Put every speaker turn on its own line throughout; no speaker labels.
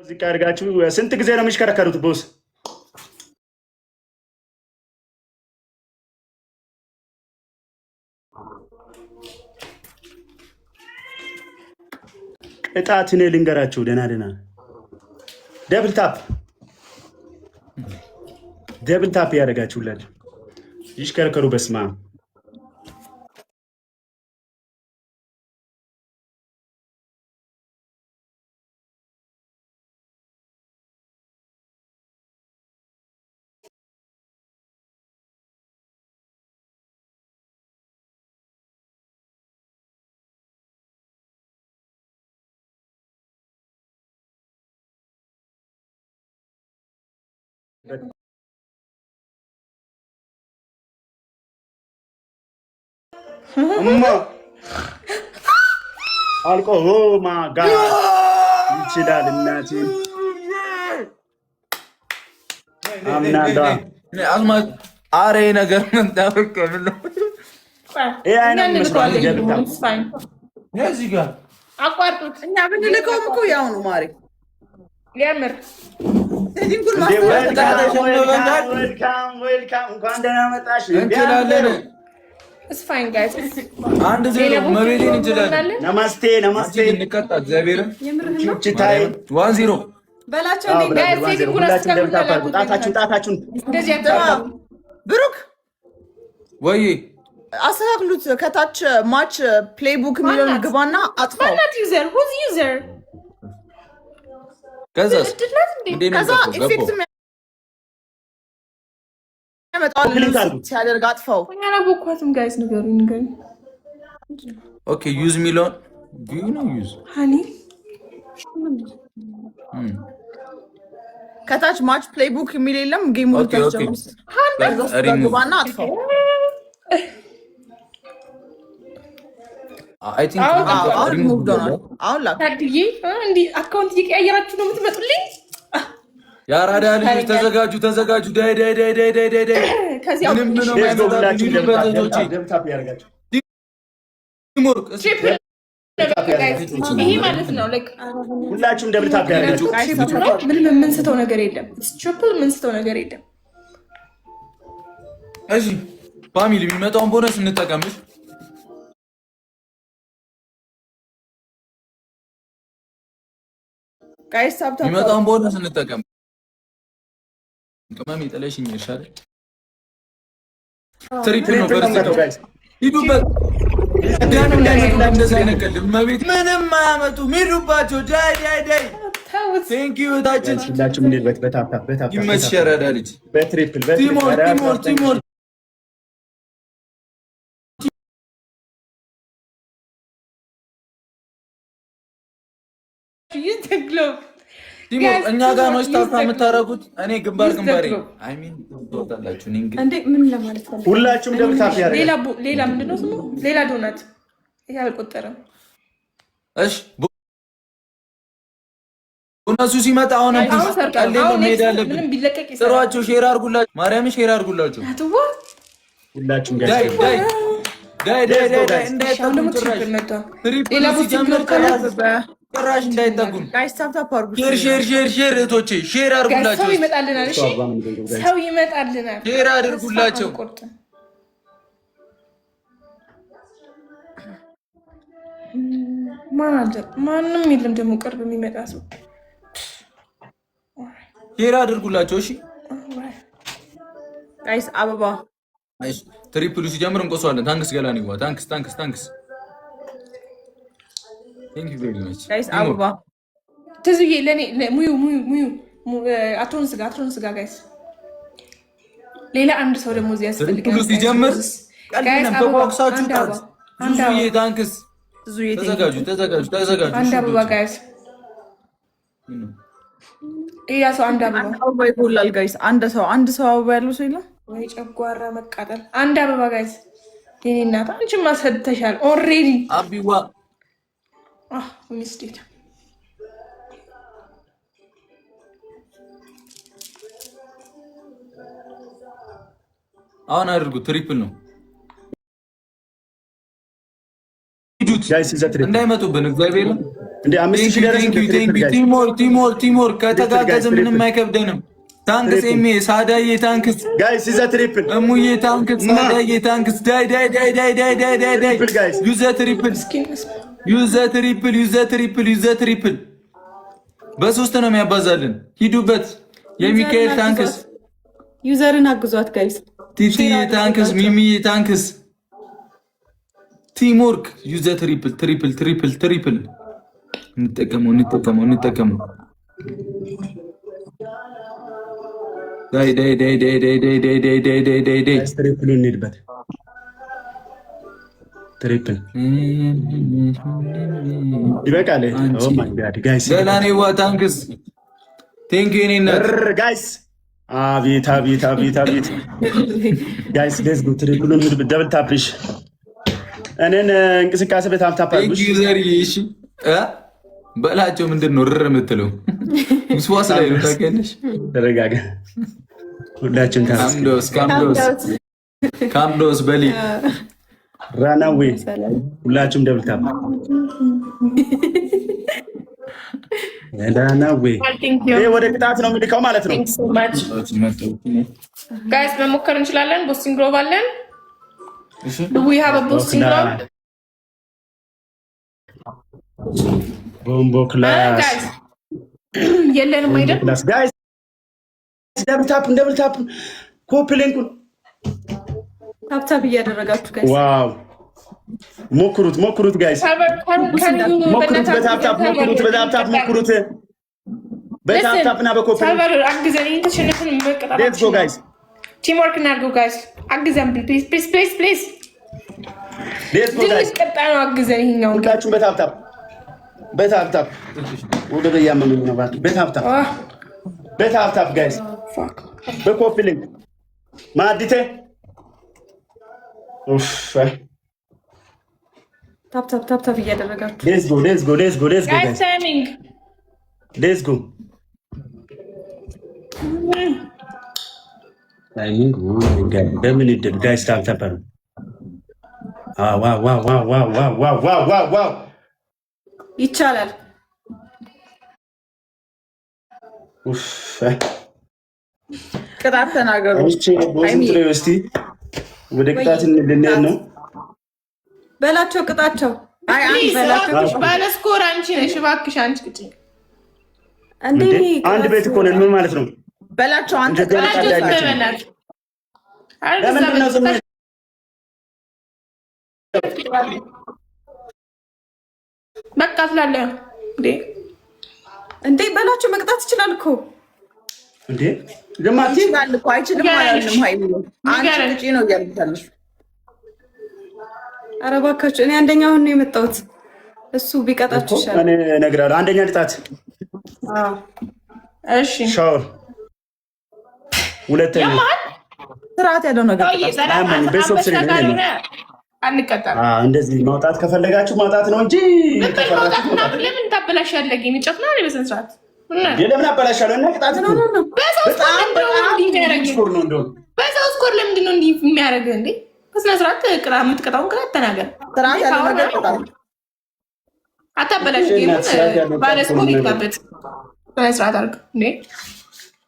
ዝቅ አድርጋችሁ ስንት ጊዜ ነው የሚሽከረከሩት ቦስ? እጣትን ልንገራቸው። ደህና ደህና ደብል ታፕ ያደርጋችሁላችሁ ይሽከረከሩ። በስማ አልቆ ማጋ ይችላል። እናቴ አምናዳ
አሬ ነገር ምን ታውቀው?
ይሄ አይነት መስዋዕት ገብታ
እዚህ ጋር
አቋርጡት።
እኛ ብንልከውም እኮ ያው ነው ማሪ
ሊያምር
ዌልካም እንኳን ደህና መጣሽ
እንችላለን።
እስፋይን ጋይስ
አንድ ዜሮ መቤቴን እንችላለን።
ነማስቴ
እንቀጣ እግዚአብሔርን
ችታይ
1-0
በላቸው።
ጣታችሁን
ብሩክ
ወይ
አስተካክሉት። ከታች ማች ፕሌይቡክ የሚለውን ግባና አጥፋው።
ዩዘር
ከዛስ
ከዛ ኢፌክት ሲያደርግ አጥፋው።
አላወኳትም ጋይስ ንገሩኝ።
ኦኬ ዩዝ ሚሊዮን ቪው ነው ዩዝ
ሃኒ
ከታች ማች ፕሌይቡክ የሚል የለም። ጌሙ ግባና አጥፋው።
አይ ቲንክ
አሁን
ታድዬ እንዲህ አካውንት እየቀያየራችሁ ነው የምትመጡልኝ?
የአራዳ ልጆች ተዘጋጁ። ዳይ ምንም ነው
ይሄ ማለት ነው።
ሁላችሁም ደብል ታፕ ያደርጋችሁ።
ምንም የምንስተው ነገር የለም። ትሪፕል የምንስተው ነገር የለም።
እሺ ፋሚሊ የሚመጣውን ቦነስ እንጠቀምሽ።
ጋይስ ታፕ
የሚመጣውን ቦነስ እንጠቀም። ቅመም የጠለሽኝ ይርሻል። ትሪፕል ነው ጋይስ ሂዱበት። እንደዛ አይነቀልም መቤት ምንም አያመጡም። ሂዱባቸው። ዳይ ቴንክ ዩ ታችን
ሁላችሁም እንዴት በታፕ
ይመሽረዳ ልጅ
በትሪፕል
ቲሞር እኛ ጋር ነው ስታፋ የምታረጉት። እኔ ግንባር አይ ሚን ትወጣላችሁ።
እንዴ ምን ለማለት ነው?
ሁላችሁም ደብል ታፕ ያደርጋችሁ።
ሌላ ምንድነው ስሙ? ሌላ ዶናት ይሄ አልቆጠረም።
እሺ ቦነሱ ሲመጣ አሁን መሄድ አለብን።
ምንም ቢለቀቅ
ጥሯቸው። ሼር አድርጉላችሁ። ማርያም ሼር አድርጉላችሁ።
ሁላችሁም
ዳይ ጭራሽ እንዳይጠጉን ሼር እህቶቼ ሼር አድርጉላቸው።
ሰው ይመጣልናል። እሺ ሰው ይመጣልናል።
ሼር አድርጉላቸው።
ማንም የለም ደግሞ ቅርብ የሚመጣ ሰው
ሼር አድርጉላቸው። እሺ
ጋይስ አበባ
ትሪፕሉ ሲጀምር እንቆሷለን። ታንክስ ገላን ይዋ ታንክስ ቴንክ ዩ ቬሪ ማች
ጋይስ አበባ
ትዝዬ ለኔ ሙዩ አትሮን ስጋ ጋይስ ሌላ አንድ ሰው ደግሞ እዚህ ያስፈልጋል።
ትሪፕሉ ሲጀምር ቀልብንም ተቋቁሳችሁ ዙዙዬ ታንክስ ተዘጋጁ።
አንድ አበባ ጋይስ ሌላ ሰው አንድ አበባ
ይጎላል ጋይስ። አንድ ሰው አበባ ያለው ሰው የለም
ወይ? ጨጓራ መቃጠል። አንድ አበባ ጋይስ። የኔ እናት አንቺማ ሰድተሻል ኦልሬዲ
አቢዋ
ሚስቴት
አሁን አድርጉ። ትሪፕል ነው እንዳይመጡብን እግዚአብሔር
እንደ 5000 ደረስ
ቲሞር ከተጋገዘ ምንም አይከብደንም። ታንክስ ኤሜ ሳዳዬ ታንክስ
ጋይስ ኢዛ ትሪፕል
እሙዬ ታንክስ ሳዳዬ ታንክስ ዳይ ዩዘ ትሪፕል በሶስት ነው የሚያባዛልን። ሂዱበት። የሚካኤል ታንክስ
ዩዘርን አግዟት ጋይስ።
ቲቲ ታንክስ ሚሚ ታንክስ ቲምወርክ ዩዘ ትሪፕል እንጠቀመው ዳይ
ትሪፕል እንሂድበት። ትሪፕል ይበቃል። ኦ ማይ ጋድ ጋይስ
ገላኔዋ ታንክስ ቴንክ ዩ ኔናት
ጋይስ አቤት ጋይስ ሌትስ ጎ ትሪፕሉን እንሂድበት። ደብል ታፕሽ እኔን እንቅስቃሴ በጣም ታፓሉሽ
እሺ በላቸው። ምንድነው ርር የምትለው? ሙስዋስ ላይ ነው ታውቂያለሽ።
ተረጋጋ። ሁላችን
ካምዶስ በሊ
ራናዌ ሁላችሁም ደብል ታፕ ራናዌ። ይሄ ወደ ቅጣት ነው የሚልከው ማለት ነው
ጋይስ። መሞከር እንችላለን። ቦስቲንግ ግሎቭ አለን። we have a boosting glove
ቦምቦ ክላስ
የለንም አይደል
ጋይስ? ደብል ታፕ ኮፕሊንኩን
ታፕታፕ እያደረጋችሁ ጋይስ።
ዋው ሞክሩት ጋይስ፣ በታፕታፕና በኮፕሊንክ
ሰርቨር አግዘን። ተሸነፍን መቀጣጣ
ሌትስ ጎ ጋይስ።
ቲም ወርክ እናድርገው ጋይስ። አግዘን ፕሊዝ
ሌትስ ጎ ጋይስ።
ቀጣ ነው አግዘን። ይሄኛው
ሁላችሁም በታፕታፕ ወደ በያመመኝ ነው ባክ። በታፕታፕ ጋይስ፣ በኮፕሊንክ ማዲቴ ኡፍ
ታፕታፕ እያደረጋችሁ
ሌትስ ጎ ጋይስ።
ታይሚንግ
ሌትስ ጎ ታይሚንግ በምን ይደል ጋይስ? ታፕታፕ ነው። ዋው
ይቻላል።
ኡፍ
ቅጣት ተናገሩ።
እስቲ ወደ ቅጣት እንድንሄድ ነው።
በላቸው ቅጣቸው።
ባለ ስኮር አንቺ ነሽ። እባክሽ አንቺ ቅጭ
እንዴ! አንድ ቤት እኮ ነን። ምን ማለት ነው?
በላቸው አንተ
በላቸው።
ለምንድን ነው ዝም
በቃ ስላለ
እንዴ በላቸው። መቅጣት ይችላል እኮ
እንዴ! ግማቲ
ይችላል እኮ አይችልም አይደለም። ሃይሚ አንቺ ልጅ ነው ያልታለሽ። ኧረ እባካችሁ እኔ አንደኛውን ነው የመጣሁት። እሱ ቢቀጣችሁ ይሻላል።
እኔ እነግራለሁ። አንደኛ ቅጣት
እሺ፣
ሻወር። ሁለተኛ
ስርዓት ያለው ነገር
አንቀጣም።
እንደዚህ ማውጣት ከፈለጋችሁ ማውጣት ነው እንጂ
ለምን ታበላሻለህ? የሚጨፍ ነው በስነ ስርዓት
ለምን አበላሻለሁ? እና ቅጣት ነው።
በሰው ስኮር ለምንድን ነው እንዲህ የሚያደርግህ እንዴ? በስነ ስርዓት ቅጣ። የምትቀጣውን ቅጣት ተናገር።
ስርዓት ያለው ነገር
አታበላሽ። ባለ ስኮር ይቅጣበት። በስነ ስርዓት አድርግ እንዴ።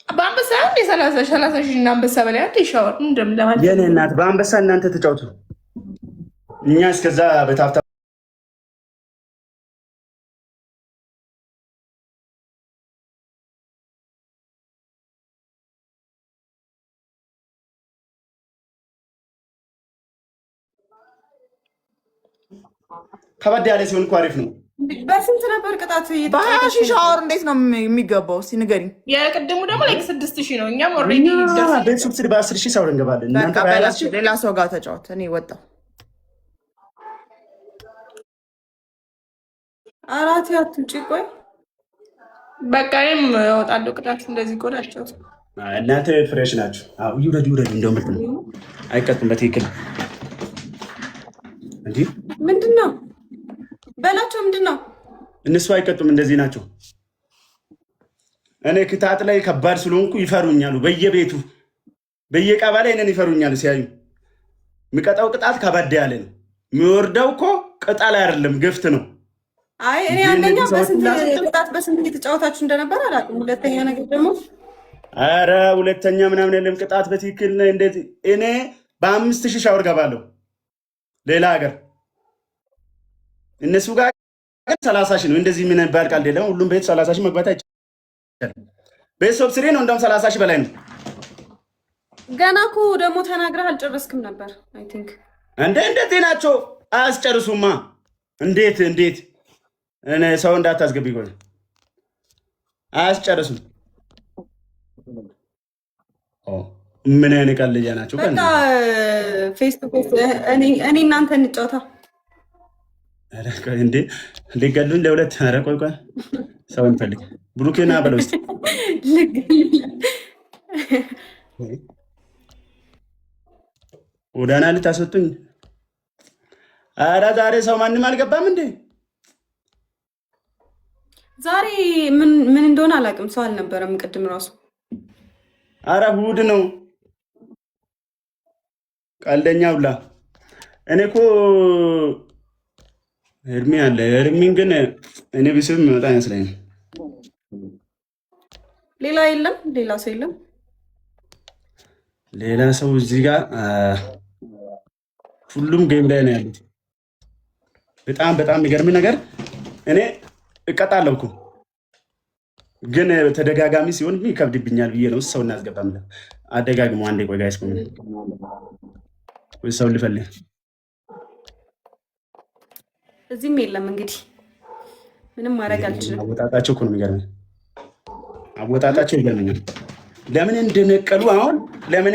በአንበሳ እንደ 30 ሺህ እና አንበሳ በላይ አንተ ይሻወር እንደምለማለት
የኔ እናት በአንበሳ እናንተ ተጫውቱ። እኛ እስከዛ በታፍታ ከበድ ያለ ሲሆን እኮ አሪፍ ነው።
በስንት ነበር ቅጣት? በ20 ሺህ ሻወር እንዴት ነው የሚገባው? እስኪ ንገሪኝ።
የቅድሙ ደግሞ ላይ 6000 ነው። እኛም ኦልሬዲ
በሱብሲዲ በ10 ሺህ ሻወር እንገባለን። እናንተ ባላችሁ
ሌላ ሰው ጋር ተጫወት። እኔ ወጣሁ። አራት ያትንጭ ቆይ
በቃ እኔም እወጣለሁ። ቅጣት እንደዚህ ቆዳቸው
እናንተ ፍሬሽ ናችሁ። አዎ ይውረድ እንደው ምርጥ ነው። አይቀጥም በትክክል እንዴ
ምንድነው በላቸው? ምንድነው
እነሱ አይቀጡም። እንደዚህ ናቸው። እኔ ክታት ላይ ከባድ ስለሆንኩ ይፈሩኛሉ። በየቤቱ በየቀበሌ እኔን ይፈሩኛሉ ሲያዩ። የሚቀጣው ቅጣት ከባድ ያለ ነው። የሚወርደው እኮ ቅጣል አይደለም ግፍት ነው።
አይ እኔ አንደኛ በስንት እየተጫወታችሁ እንደነበር አላውቅም። ሁለተኛ ነገር ደግሞ
ኧረ ሁለተኛ ምናምን የለም ቅጣት በትክክል እንዴት እኔ በ5000 ሻወር ገባለሁ ሌላ ሀገር እነሱ ጋር 30,000 ነው። እንደዚህ ምን ባል ቃል የለም። ሁሉም ቤት 30,000 መግባት አይቻልም። ቤተሰብ ስሬ ነው እንደውም 30,000 በላይ ነው።
ገና እኮ ደግሞ ተናግረህ አልጨረስክም ነበር። አይ ቲንክ
እንዴት ናቸው አያስጨርሱማ። እንዴት እኔ ሰው እንዳታስገቢ ቆይ አያስጨርሱም። ምን አይነት ቀልጃ ናቸው?
በቃ ፌስ ቱ ፌስ እኔ እናንተ እንጫወታ
እንዴ ሊገሉኝ ለሁለት። ኧረ ቆይ ሰው እንፈልግ። ብሩኬና በለው እስኪ ወዳና ልታስወጡኝ። ኧረ ዛሬ ሰው ማንም አልገባም እንዴ?
ዛሬ ምን እንደሆነ አላውቅም። ሰው አልነበረም ቅድም ራሱ።
ኧረ እሑድ ነው። ቀልደኛ ሁላ። እኔ እኮ እድሜ አለ። እድሜን ግን እኔ ብስብ መጣ አይመስለኝም።
ሌላ የለም፣ ሌላ ሰው የለም።
ሌላ ሰው እዚህ ጋር ሁሉም ጌም ላይ ነው ያሉት። በጣም የሚገርም ነገር እኔ እቀጣለሁ እኮ ግን ተደጋጋሚ ሲሆን ይከብድብኛል ብዬ ነው ሰው እናስገባም። አደጋግሞ አንዴ ቆይ ጋይስ ወይ ሰው ልፈልግ።
እዚህም የለም እንግዲህ ምንም ማድረግ አልችልም።
አወጣጣቸው እኮ ነው የሚገርመኝ። አወጣጣቸው ይገርመኛል። ለምን እንደነቀሉ አሁን ለምን